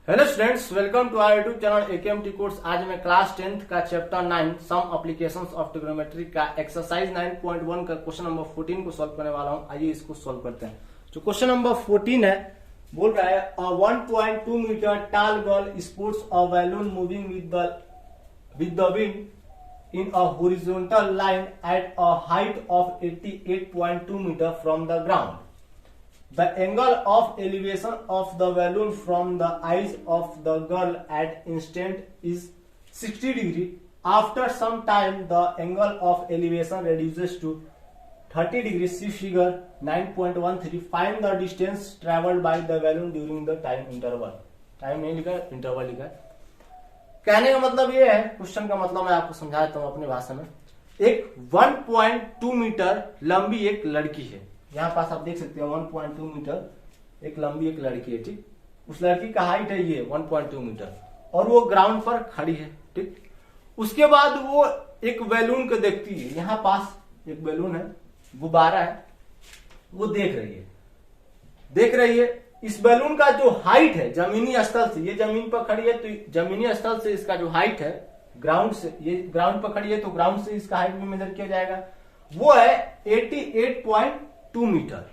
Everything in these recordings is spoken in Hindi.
Hello students, welcome to our YouTube channel AKMT course. आज मैं क्लास 10th का chapter 9 some applications of trigonometry का एक्सरसाइज 9.1 का क्वेश्चन नंबर 14 को सॉल्व करने वाला हूं। आइए इसको सॉल्व करते हैं। जो क्वेश्चन नंबर 14 है, बोल रहा है a 1.2 metre tall girl spots a balloon moving with the wind in a horizontal line at a height of 88.2 metre from the ground. The angle of elevation of the balloon from the eyes of the girl at instant is 60 degree. After some time, the angle of elevation reduces to 30 degree. See figure 9.13. Find the distance traveled by the balloon during the time interval. Time नहीं लिखा है, इंटरवल लिखा है। कहने का मतलब ये है, क्वेश्चन का मतलब मैं आपको समझा देता हूँ अपनी भाषा में। एक 1.2 मीटर लंबी एक लड़की है। यहाँ पास आप देख सकते हो 1.2 मीटर एक लंबी एक लड़की है, ठीक। उस लड़की का हाइट है ये 1.2 मीटर और वो ग्राउंड पर खड़ी है, ठीक। उसके बाद वो एक बैलून को देखती है। यहाँ पास एक बैलून है, गुब्बारा है, वो देख रही है। इस बैलून का जो हाइट है जमीनी स्थल से, ये जमीन पर खड़ी है तो जमीनी स्थल से इसका जो हाइट है ग्राउंड से, ये ग्राउंड पर खड़ी है तो ग्राउंड से इसका हाइट भी मेजर किया जाएगा। वो है 88.2 मीटर।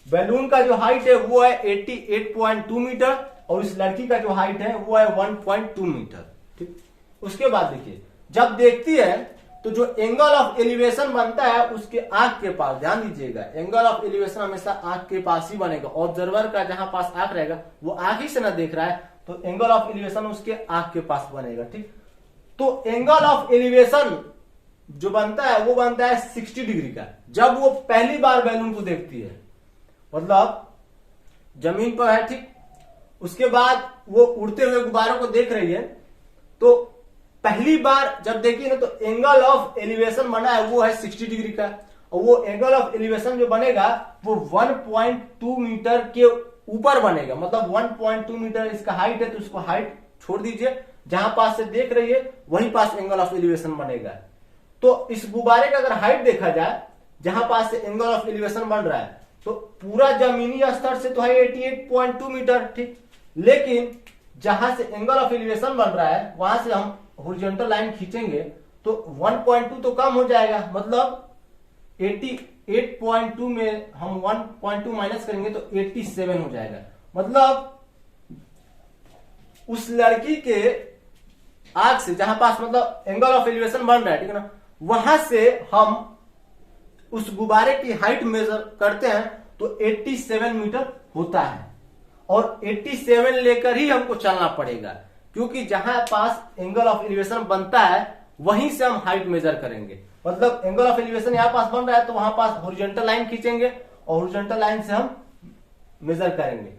बैलून का जो हाइट है वो है 88.2 मीटर और इस लड़की का जो हाइट है वो है 1.2 मीटर, ठीक। उसके बाद देखिए, जब देखती है तो जो एंगल ऑफ एलिवेशन बनता है उसके आंख के पास, ध्यान दीजिएगा, एंगल ऑफ एलिवेशन हमेशा आंख के पास ही बनेगा। ऑब्जर्वर का जहां पास आंख रहेगा वो आंख ही से ना देख रहा है तो एंगल ऑफ एलिवेशन उसके आंख के पास बनेगा, ठीक। तो एंगल ऑफ एलिवेशन जो बनता है वो बनता है 60 डिग्री का। जब वो पहली बार बैलून को देखती है, मतलब जमीन पर है, ठीक। उसके बाद वो उड़ते हुए गुब्बारों को देख रही है तो पहली बार जब देखी ना तो एंगल ऑफ एलिवेशन बना है वो है 60 डिग्री का और वो एंगल ऑफ एलिवेशन जो बनेगा वो 1.2 मीटर के ऊपर बनेगा। मतलब 1.2 मीटर इसका हाइट है तो उसको हाइट छोड़ दीजिए, जहां पास से देख रही है वहीं पास एंगल ऑफ एलिवेशन बनेगा। तो इस गुब्बारे का अगर हाइट देखा जाए, जहां पास से एंगल ऑफ एलिवेशन बन रहा है तो पूरा जमीनी स्तर से तो है 88.2 मीटर, ठीक। लेकिन जहां से एंगल ऑफ एलिवेशन बन रहा है वहां से हम हॉरिजॉन्टल लाइन खींचेंगे तो 1.2 तो कम हो जाएगा। मतलब 88.2 में हम 1.2 माइनस करेंगे तो 87 हो जाएगा। मतलब उस लड़की के आंख से जहां पास मतलब एंगल ऑफ एलिवेशन बन रहा है, ठीक है ना, वहां से हम उस गुब्बारे की हाइट मेजर करते हैं तो 87 मीटर होता है और 87 लेकर ही हमको चलना पड़ेगा, क्योंकि जहां पास एंगल ऑफ एलिवेशन बनता है वहीं से हम हाइट मेजर करेंगे। मतलब एंगल ऑफ एलिवेशन यहां पास बन रहा है तो वहां पास हॉरिजॉन्टल लाइन खींचेंगे और हॉरिजॉन्टल लाइन से हम मेजर करेंगे।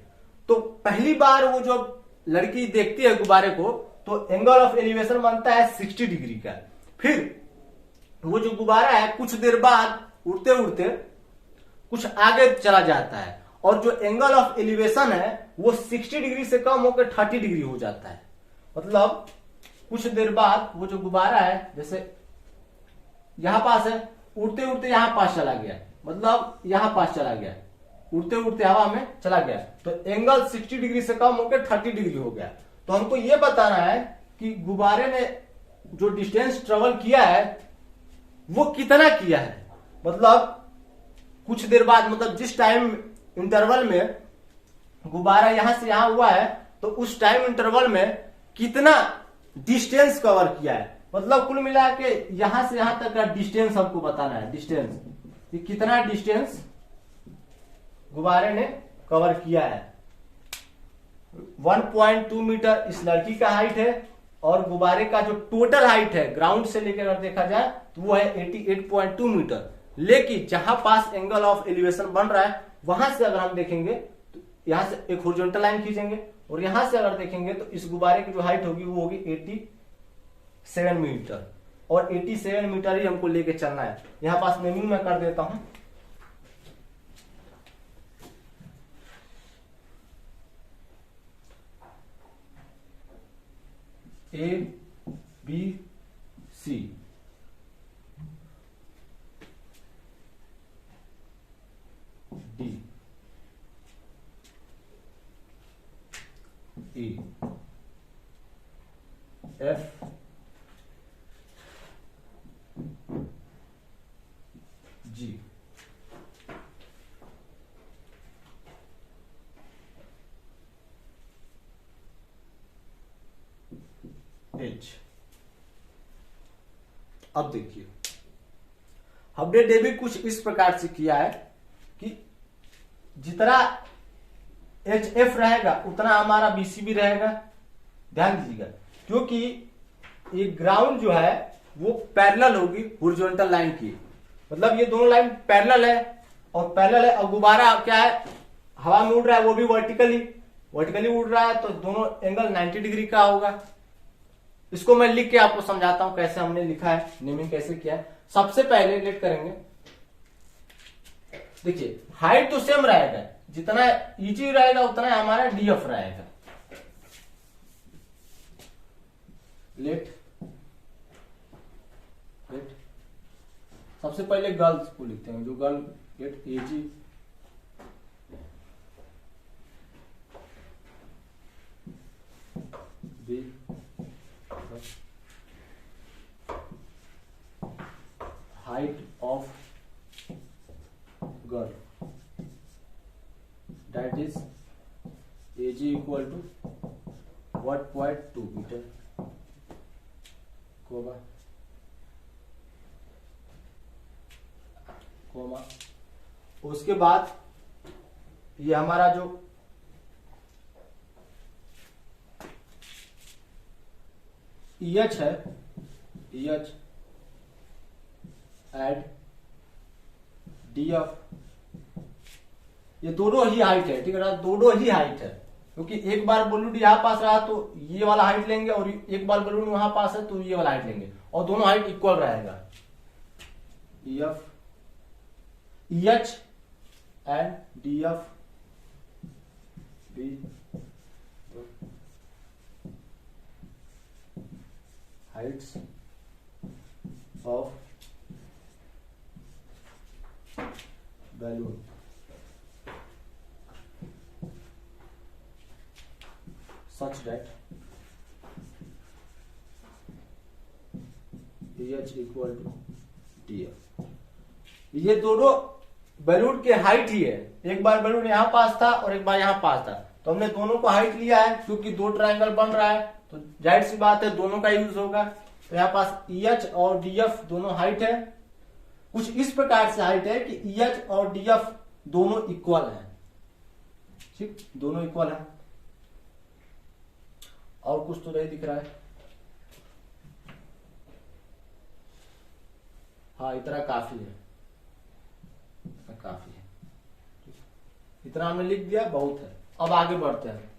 तो पहली बार वो जो लड़की देखती है गुब्बारे को तो एंगल ऑफ एलिवेशन बनता है 60 डिग्री का। फिर वो जो गुब्बारा है कुछ देर बाद उड़ते उड़ते कुछ आगे चला जाता है और जो एंगल ऑफ एलिवेशन है वो 60 डिग्री से कम होकर 30 डिग्री हो जाता है। मतलब कुछ देर बाद वो जो गुब्बारा है, जैसे यहां पास है, उड़ते उड़ते यहां पास चला गया, मतलब यहां पास चला गया, उड़ते उड़ते हवा में चला गया तो एंगल 60 डिग्री से कम होकर 30 डिग्री हो गया। तो हमको यह बताना है कि गुब्बारे ने जो डिस्टेंस ट्रेवल किया है वो कितना किया है। मतलब कुछ देर बाद, मतलब जिस टाइम इंटरवल में गुब्बारा यहां से यहां हुआ है तो उस टाइम इंटरवल में कितना डिस्टेंस कवर किया है। मतलब कुल मिला के यहां से यहां तक का डिस्टेंस हमको बताना है। डिस्टेंस, कितना डिस्टेंस गुब्बारे ने कवर किया है। 1.2 मीटर इस लड़की का हाइट है और गुब्बारे का जो टोटल हाइट है ग्राउंड से लेकर अगर देखा जाए तो वो है 88.2 मीटर। लेकिन जहां पास एंगल ऑफ एलिवेशन बन रहा है वहां से अगर हम देखेंगे तो यहां से एक हॉरिजॉन्टल लाइन खींचेंगे और यहां से अगर देखेंगे तो इस गुब्बारे की जो हाइट होगी वो होगी 87 मीटर और 87 मीटर ही हमको लेके चलना है। यहां पास नेमिंग में कर देता हूं। A, B, C, D। E F G H. अब देखिए हमने भी कुछ इस प्रकार से किया है कि जितना एच एफ रहेगा उतना हमारा बीसी भी रहेगा। ध्यान दीजिएगा क्योंकि ये ग्राउंड जो है वो पैरेलल होगी हॉरिजॉन्टल लाइन की, मतलब ये दोनों लाइन पैरेलल है और पैरेलल है। और गुब्बारा क्या है, हवा में उड़ रहा है, वो भी वर्टिकली उड़ रहा है, तो दोनों एंगल 90 डिग्री का होगा। इसको मैं लिख के आपको समझाता हूं कैसे हमने लिखा है, नेमिंग कैसे किया है। सबसे पहले लेट करेंगे, देखिए हाइट तो सेम रहेगा, जितना ईजी रहेगा उतना हमारा डीएफ रहेगा। लेट सबसे पहले गर्ल्स को लिखते हैं, जो girl let A G be height of girl, that is AG equal to 1.2 meter, comma. उसके बाद ये हमारा जो EH है, EH एड DF, ये दोनों ही हाइट है, ठीक है ना, दोनों ही हाइट है। क्योंकि एक बार बलून यहां पास रहा तो ये वाला हाइट लेंगे और एक बार बलून वहां पास है तो ये वाला हाइट लेंगे और दोनों हाइट इक्वल रहेगा। EF EH and DF be heights of balloon such that EH equal to DF। ये दोनों बैलून के हाइट ही है, एक बार बैलून यहां पास था और एक बार यहां पास था, तो हमने दोनों को हाइट लिया है। क्योंकि दो ट्रायंगल बन रहा है तो जाहिर सी बात है दोनों का यूज होगा। तो यहाँ पास EH और DF दोनों हाइट है, कुछ इस प्रकार से हाइट है कि EH और DF दोनों इक्वल है, ठीक, दोनों इक्वल है। और कुछ तो नहीं दिख रहा है, हाँ इतना काफी है, काफी है, इतना हमने लिख दिया, बहुत है। अब आगे बढ़ते हैं।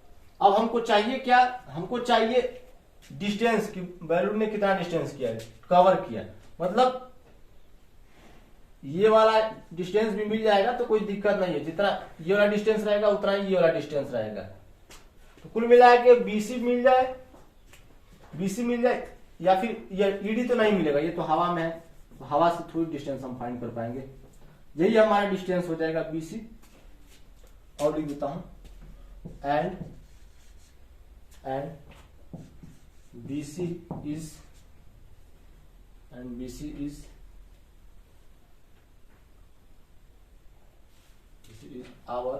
अब हमको चाहिए क्या, हमको चाहिए डिस्टेंस की, बैलून ने कितना डिस्टेंस किया है, कवर किया, मतलब ये वाला डिस्टेंस भी मिल जाएगा तो कोई दिक्कत नहीं है। जितना ये वाला डिस्टेंस रहेगा उतना ही ये वाला डिस्टेंस रहेगा। तो कुल मिला के BC मिल जाए या फिर ये ED तो नहीं मिलेगा, ये तो हवा में है, तो हवा से थोड़ी डिस्टेंस हम फाइंड कर पाएंगे। यही हमारा डिस्टेंस हो जाएगा BC। और लिख देता हूं and BC is our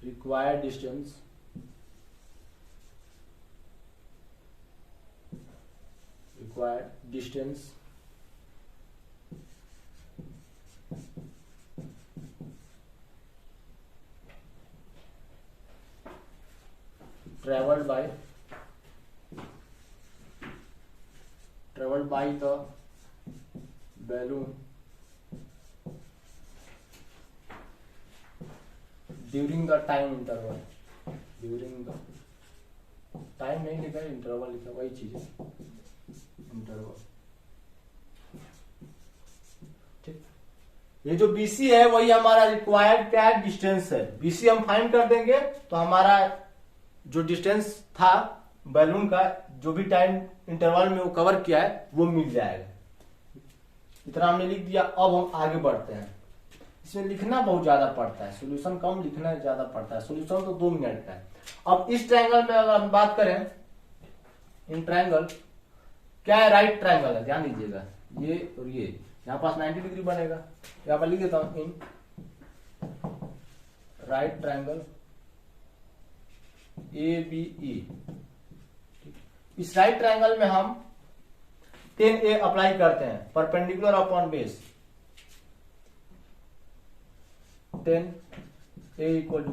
required distance traveled by the balloon during the time interval, during the time नहीं लिखा है, इंटरवल लिखा, वही चीज है इंटरवल, ठीक। ये जो BC है वही हमारा रिक्वायर्ड क्या है, डिस्टेंस है। BC हम फाइंड कर देंगे तो हमारा जो डिस्टेंस था बैलून का, जो भी टाइम इंटरवल में वो कवर किया है वो मिल जाएगा। इतना हमने लिख दिया। अब हम आगे बढ़ते हैं। इसमें लिखना बहुत ज्यादा पड़ता है, सॉल्यूशन कम लिखना ज्यादा पड़ता है, सॉल्यूशन तो 2 मिनट का है। अब इस ट्रायंगल में अगर हम बात करें, इन ट्रायंगल क्या है, राइट ट्रायंगल है, ध्यान दीजिएगा, ये और ये, यहाँ पास 90 डिग्री बनेगा, यहाँ पर लिख देता हूं इन राइट ट्रायंगल ABE। इस राइट ट्रायंगल में हम 10A अप्लाई करते हैं, perpendicular upon base, 10A equal to,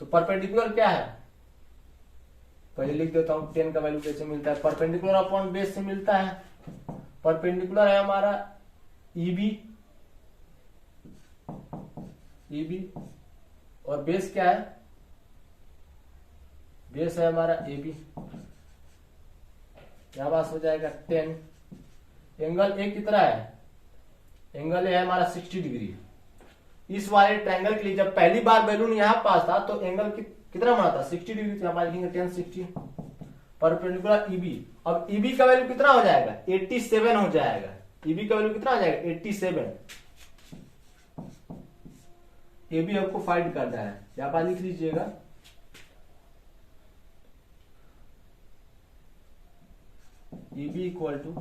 तो परपेंडिकुलर क्या है, पहले लिख देता हूं 10 का वैल्यू कैसे मिलता है, परपेंडिकुलर अपॉन बेस से मिलता है। परपेंडिकुलर है हमारा EB और बेस क्या है, बेस है हमारा AB, यहां पास हो जाएगा 10। एंगल A कितना है, एंगल A है हमारा 60 डिग्री। इस वाले ट्रायंगल के लिए जब पहली बार बैलून यहां पास था तो एंगल कितना बना था, 60 डिग्री, तो यहां पर लिखेंगे 10 60 परपेंडिकुलर EB। अब EB का वैल्यू कितना हो जाएगा, 87 हो जाएगा। EB का वैल्यू कितना हो जाएगा, 87। AB आपको फाइंड करना है, यहां पर लिख लीजिएगा EB equal to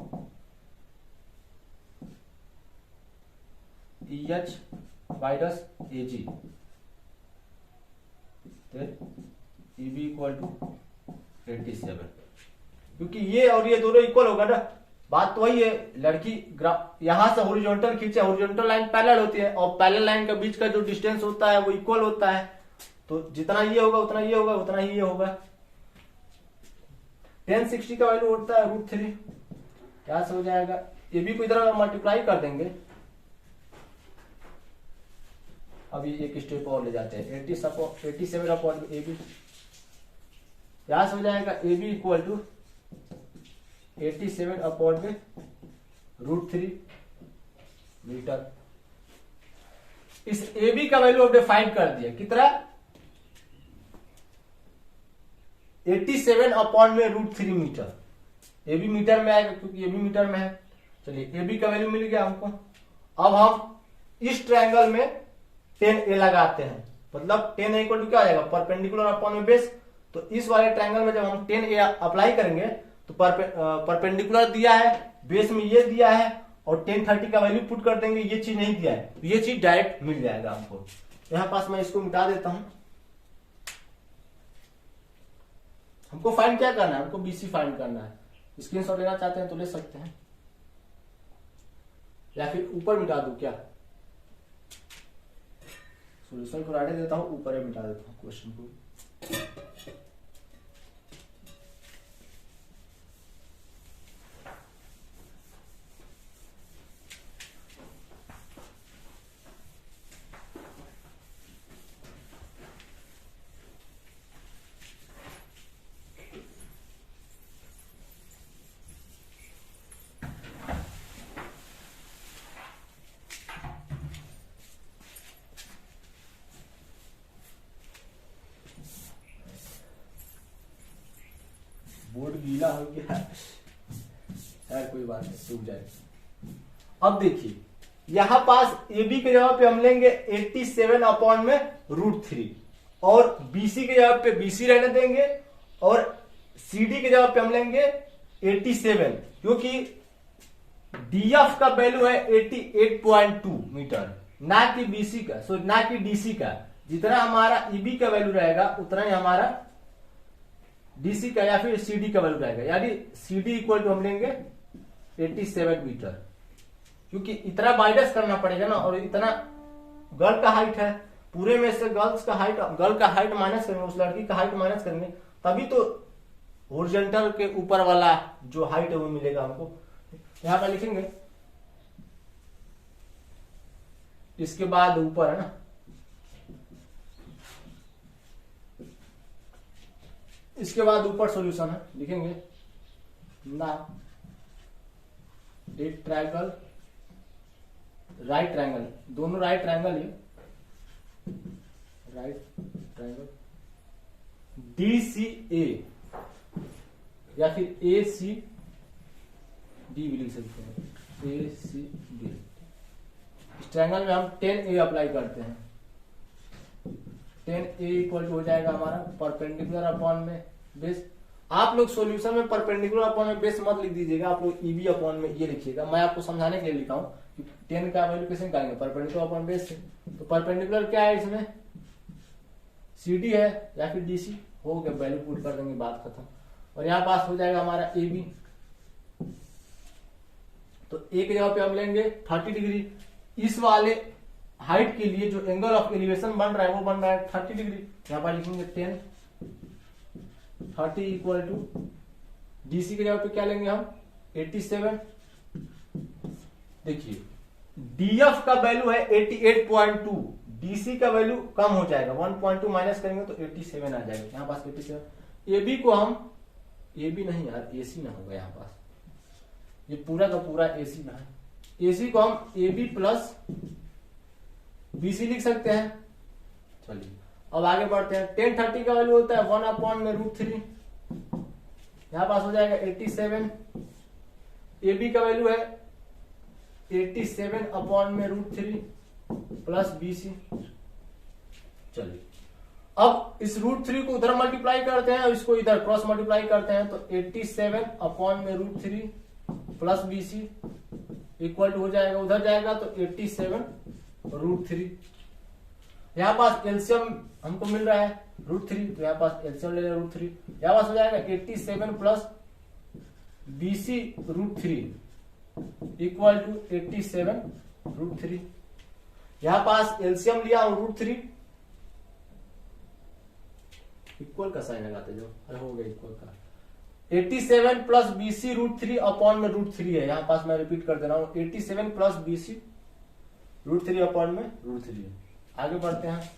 EH minus AG, EB equal to 87, क्योंकि ये और ये दोनों इक्वल होगा ना, बात तो वही है, लड़की यहां से हॉरिजॉन्टल खींचे, हॉरिजॉन्टल लाइन पैरेलल होती है और पैरेलल लाइन के बीच का जो डिस्टेंस होता है वो इक्वल होता है, तो जितना ये होगा उतना ये होगा, उतना ही ये होगा। 1060 का वैल्यू होता है √3, क्या से हो जाएगा, AB को इधर मल्टीप्लाई कर देंगे। अभी एक स्टेप और ले जाते हैं, 87 अपॉन AB, यहां से हो जाएगा AB इक्वल टू 87 अपॉन में √3 मीटर। इस AB का वैल्यू हमने फाइंड कर दिया, कितना, 87 अपॉन में √3 मीटर। AB मीटर में आएगा क्योंकि AB मीटर में है। चलिए AB का वैल्यू मिल गया हमको। अब हम इस ट्रायंगल में 10A लगाते हैं, मतलब 10A इक्वल टू क्या आ जाएगा, परपेंडिकुलर अपॉन में बेस। तो इस वाले ट्रायंगल में जब हम 10A अप्लाई करेंगे तो परपेंडिकुलर दिया है, बेस में ये दिया है और 1030 का वैल्यू पुट कर देंगे, ये चीज नहीं दिया है, तो ये चीज डायरेक्ट मिल जाएगा हमको। यहां पास मैं इसको मिटा देता हूं। हमको फाइंड क्या करना है, हमको BC फाइंड करना है। स्क्रीनशॉट लेना चाहते हैं तो ले सकते हैं, या फिर ऊपर मिटा दूं क्या, सॉल्यूशन को राइट देता हूं, ऊपर मिटा देता हूं क्वेश्चन को। बोर्ड गीला हो गया यार, कोई बात नहीं, सूख जाए। अब देखिए यहां पास AB के जगह पे हम लेंगे 87 अपॉन में √3 और BC के जगह पे BC रहने देंगे और CD के जगह पे हम लेंगे 87, क्योंकि DF का वैल्यू है 88.2 मीटर, ना कि BC का, ना कि DC का। जितना हमारा EB का वैल्यू रहेगा उतना ही हमारा DC का या फिर CD का वैल्यू रहेगा, यानी CD इक्वल टू हम लेंगे 87 मीटर, क्योंकि इतना माइनस करना पड़ेगा ना, और इतना गर्ल का हाइट है, पूरे में से गर्ल का हाइट माइनस करेंगे, उस लड़की का हाइट माइनस करेंगे, तभी तो हॉरिजॉन्टल के ऊपर वाला जो हाइट है वो मिलेगा हमको। यहां पर लिखेंगे, इसके बाद ऊपर है ना, इसके बाद ऊपर सॉल्यूशन है, लिखेंगे ना एक ट्रायंगल, राइट ट्रायंगल, दोनों राइट ट्रायंगल है, राइट ट्रायंगल DCA या फिर ACD भी लिख सकते हैं, ACD। इस ट्रायंगल में हम 10A अप्लाई करते हैं। 10A इक्वल टू हो जाएगा हमारा परपेंडिकुलर अपॉन में बेस। आप लोग सॉल्यूशन में परपेंडिकुलर अपॉन में बेस मत लिख दीजिएगा, आप लोग EB अपॉन में ये लिखिएगा। मैं आपको समझाने के लिए लिखा हूँ कि 10 का वैल्यू कैसे निकालेंगे, परपेंडिकुलर अपॉन बेस से। तो परपेंडिकुलर क्या है इसमें, CD है या फिर DC, हो गया, वैल्यू पुट कर देंगे, बात खत्म। और यहाँ पास हो जाएगा हमारा AB। तो एक जगह पे हम लेंगे 30 डिग्री। इस वाले हाइट के लिए जो एंगल ऑफ एलिवेशन बन रहा है वो बन रहा है 30 डिग्री। यहाँ पर लिखेंगे 10, 30 इक्वल टू DC के जगह पे क्या लेंगे हम 87। देखिए DF का वैल्यू है 88.2, DC का वैल्यू कम हो जाएगा, 1.2 माइनस करेंगे तो 87 आ जाएगा। यहाँ पास 87। AB को हम, AB नहीं यार, AC ना होगा यहाँ पास, ये पूरा का पूरा AC ना है। AC को हम AB प्लस BC लिख सकते हैं। चलिए अब आगे बढ़ते हैं। 10 30 का वैल्यू होता है 1 अपॉन में √3, यहाँ पास हो जाएगा 87। AB का वैल्यू है 87 अपॉन में √3 प्लस BC। चलिए अब इस √3 को उधर मल्टीप्लाई करते हैं और इसको इधर क्रॉस मल्टीप्लाई करते हैं, तो 87 अपॉन में √3 प्लस BC इक्वल टू हो जाएगा, उधर जाएगा तो 87 √3। यहाँ पास एलसीएम हमको मिल रहा है √3, तो यहाँ पास एलसीएम ले लें √3। यहाँ पास हो जाएगा 87 प्लस BC √3 इक्वल टू 87 √3। यहाँ पास एलसीएम लिया हूं √3, इक्वल का साइन लगाते जो, अरे हो गया इक्वल का। 87 प्लस BC √3 अपॉन में √3 है, यहाँ पास मैं रिपीट कर दे रहा हूं, 87 प्लस BC √3 अपॉन में √3 है। आगे बढ़ते हैं।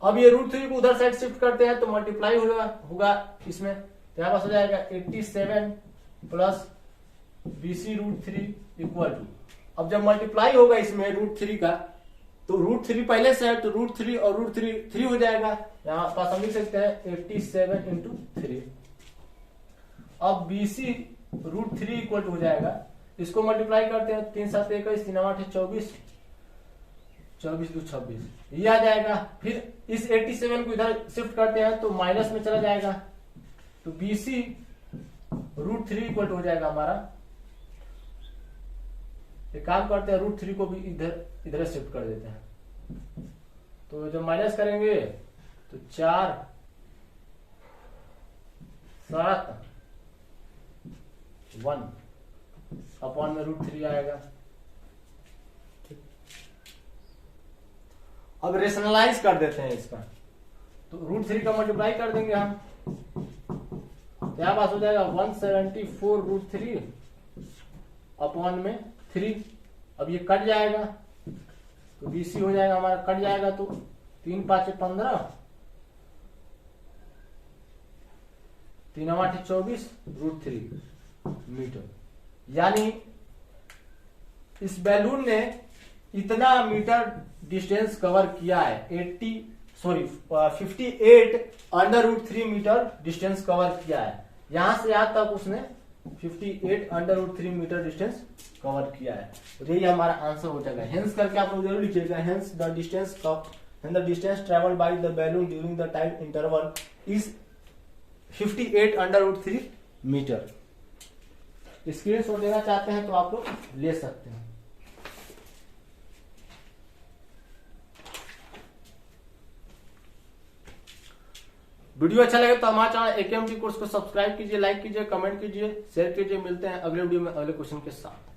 अब ये √3 को उधर साइड शिफ्ट करते हैं तो मल्टीप्लाई होगा इसमें, तो यहाँ पास हो जाएगा 87 प्लस BC √3 इक्वल टू, अब जब मल्टीप्लाई होगा इसमें √3 का, तो √3 पहले से है तो √3 और √3 3 हो जाएगा। यहाँ पास हम लिख सकते हैं 87 इंटू 3। अब BC √3 इक्वल टू हो जाएगा, इसको मल्टीप्लाई करते हैं, 3 7 21, 3 8 24, 24 2 26, ये आ जाएगा। फिर इस 87 को इधर शिफ्ट करते हैं तो माइनस में चला जाएगा, तो BC √3 इक्वल टू हो जाएगा हमारा, एक काम करते हैं √3 को भी इधर शिफ्ट कर देते हैं, तो जब माइनस करेंगे तो 4 7 1 अपॉन में √3 आएगा। अब रेशनलाइज कर देते हैं इसका, तो √3 का मल्टीप्लाई कर देंगे हम, तो यहां पास हो जाएगा 174 √3 अपॉन में 3। अब ये कट जाएगा तो BC हो जाएगा हमारा, कट जाएगा तो 3 5 15, 3 8 24 √3 मीटर। यानी इस बैलून ने इतना मीटर डिस्टेंस कवर किया है, 58 अंडर √3 मीटर डिस्टेंस कवर किया है। यहां से यहां तक उसने 58 अंडर √3 मीटर डिस्टेंस कवर किया है, तो यही हमारा आंसर हो जाएगा। हेंस करके आप लोग जरूर लिखिएगा, hence the distance travelled by the balloon during the time interval is 58 under √3 metre. Screenshot लेना चाहते हैं तो आप लोग ले सकते हैं। वीडियो अच्छा लगे तो हमारे चैनल AKMT कोर्स को सब्सक्राइब कीजिए, लाइक कीजिए, कमेंट कीजिए, शेयर कीजिए। मिलते हैं अगले वीडियो में अगले क्वेश्चन के साथ।